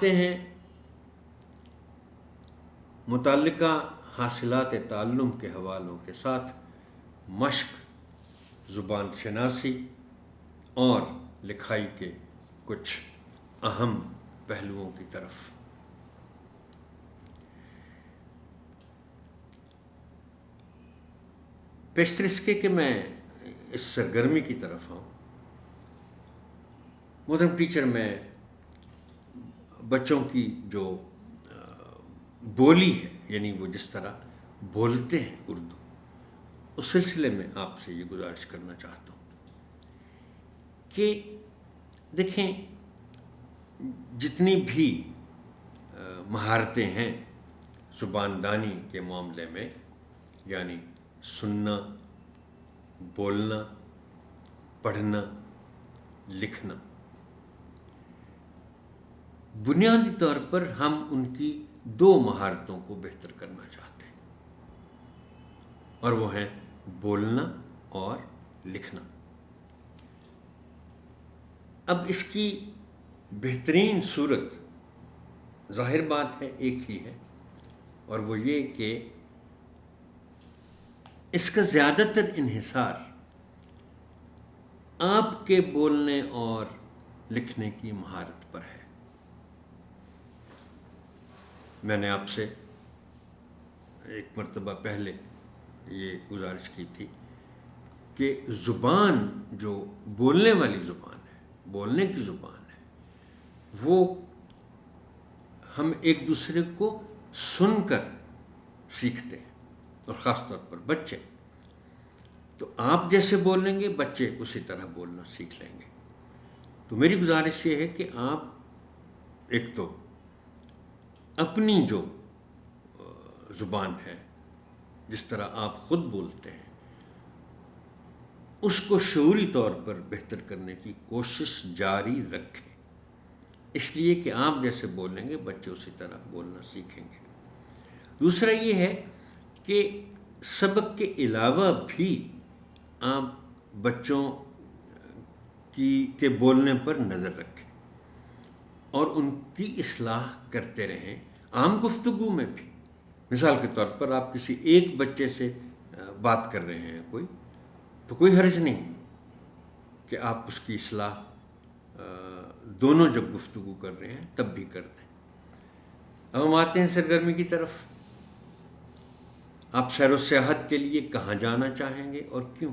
فرماتے ہیں متعلقہ حاصلات تعلم کے حوالوں کے ساتھ مشق، زبان شناسی اور لکھائی کے کچھ اہم پہلوؤں کی طرف۔ پیشتر اس کے کہ میں اس سرگرمی کی طرف ہوں، محترم ٹیچر، میں بچوں کی جو بولی ہے، یعنی وہ جس طرح بولتے ہیں اردو، اس سلسلے میں آپ سے یہ گزارش کرنا چاہتا ہوں کہ دیکھیں، جتنی بھی مہارتیں ہیں زبان دانی کے معاملے میں، یعنی سننا، بولنا، پڑھنا، لکھنا، بنیادی طور پر ہم ان کی دو مہارتوں کو بہتر کرنا چاہتے ہیں، اور وہ ہیں بولنا اور لکھنا۔ اب اس کی بہترین صورت ظاہر بات ہے ایک ہی ہے، اور وہ یہ کہ اس کا زیادہ تر انحصار آپ کے بولنے اور لکھنے کی مہارت پر ہے۔ میں نے آپ سے ایک مرتبہ پہلے یہ گزارش کی تھی کہ زبان جو بولنے والی زبان ہے، بولنے کی زبان ہے، وہ ہم ایک دوسرے کو سن کر سیکھتے ہیں، اور خاص طور پر بچے۔ تو آپ جیسے بولیں گے بچے اسی طرح بولنا سیکھ لیں گے۔ تو میری گزارش یہ ہے کہ آپ ایک تو اپنی جو زبان ہے، جس طرح آپ خود بولتے ہیں، اس کو شعوری طور پر بہتر کرنے کی کوشش جاری رکھیں، اس لیے کہ آپ جیسے بولیں گے بچے اسی طرح بولنا سیکھیں گے۔ دوسرا یہ ہے کہ سبق کے علاوہ بھی آپ بچوں کے بولنے پر نظر رکھیں اور ان کی اصلاح کرتے رہیں، عام گفتگو میں بھی۔ مثال کے طور پر آپ کسی ایک بچے سے بات کر رہے ہیں تو کوئی حرج نہیں کہ آپ اس کی اصلاح دونوں جب گفتگو کر رہے ہیں تب بھی کر دیں۔ اب ہم آتے ہیں سرگرمی کی طرف۔ آپ سیر و سیاحت کے لیے کہاں جانا چاہیں گے اور کیوں؟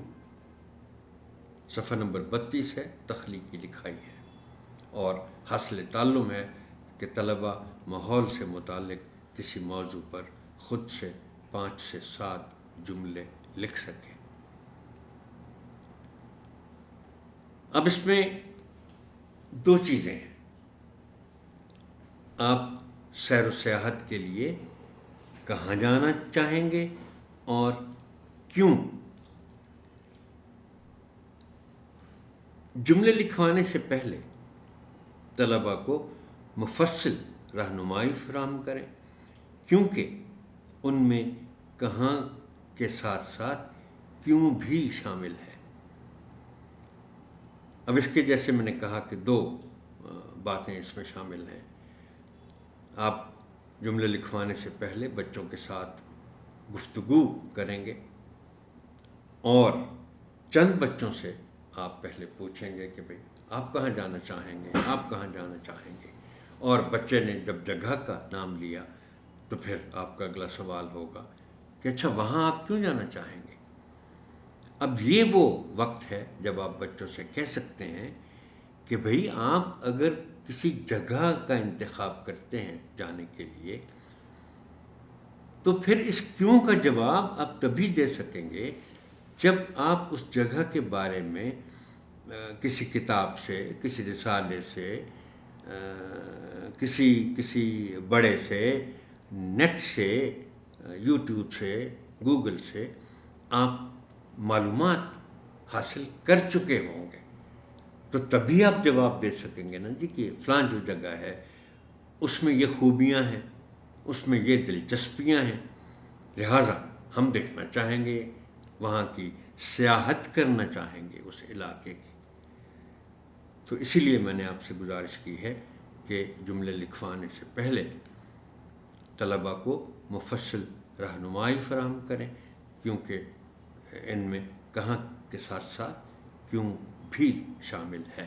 صفحہ نمبر 32 ہے، تخلیقی لکھائی ہے، اور حاصل تعلم ہے کہ طلبہ ماحول سے متعلق کسی موضوع پر خود سے 5 سے 7 جملے لکھ سکیں۔ اب اس میں دو چیزیں ہیں۔ آپ سیر و سیاحت کے لیے کہاں جانا چاہیں گے اور کیوں؟ جملے لکھوانے سے پہلے طلباء کو مفصل رہنمائی فراہم کریں، کیونکہ ان میں کہاں کے ساتھ ساتھ کیوں بھی شامل ہے۔ اب اس کے جیسے میں نے کہا کہ دو باتیں اس میں شامل ہیں۔ آپ جملے لکھوانے سے پہلے بچوں کے ساتھ گفتگو کریں گے، اور چند بچوں سے آپ پہلے پوچھیں گے کہ بھئی آپ کہاں جانا چاہیں گے، آپ کہاں جانا چاہیں گے، اور بچے نے جب جگہ کا نام لیا تو پھر آپ کا اگلا سوال ہوگا کہ اچھا وہاں آپ کیوں جانا چاہیں گے۔ اب یہ وہ وقت ہے جب آپ بچوں سے کہہ سکتے ہیں کہ بھئی آپ اگر کسی جگہ کا انتخاب کرتے ہیں جانے کے لیے، تو پھر اس کیوں کا جواب آپ تبھی دے سکیں گے جب آپ اس جگہ کے بارے میں کسی کتاب سے، کسی رسالے سے، کسی بڑے سے، نیٹ سے، یوٹیوب سے، گوگل سے آپ معلومات حاصل کر چکے ہوں گے، تو تبھی آپ جواب دے سکیں گے نا جی کہ فلاں جو جگہ ہے اس میں یہ خوبیاں ہیں، اس میں یہ دلچسپیاں ہیں، لہٰذا ہم دیکھنا چاہیں گے، وہاں کی سیاحت کرنا چاہیں گے اس علاقے کی۔ تو اسی لیے میں نے آپ سے گزارش کی ہے کہ جملے لکھوانے سے پہلے طلباء کو مفصل رہنمائی فراہم کریں، کیونکہ ان میں کہاں کے ساتھ ساتھ کیوں بھی شامل ہے۔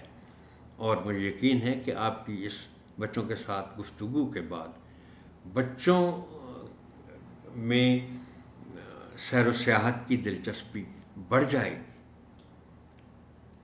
اور مجھے یقین ہے کہ آپ کی اس بچوں کے ساتھ گفتگو کے بعد بچوں میں سیر و سیاحت کی دلچسپی بڑھ جائے گی،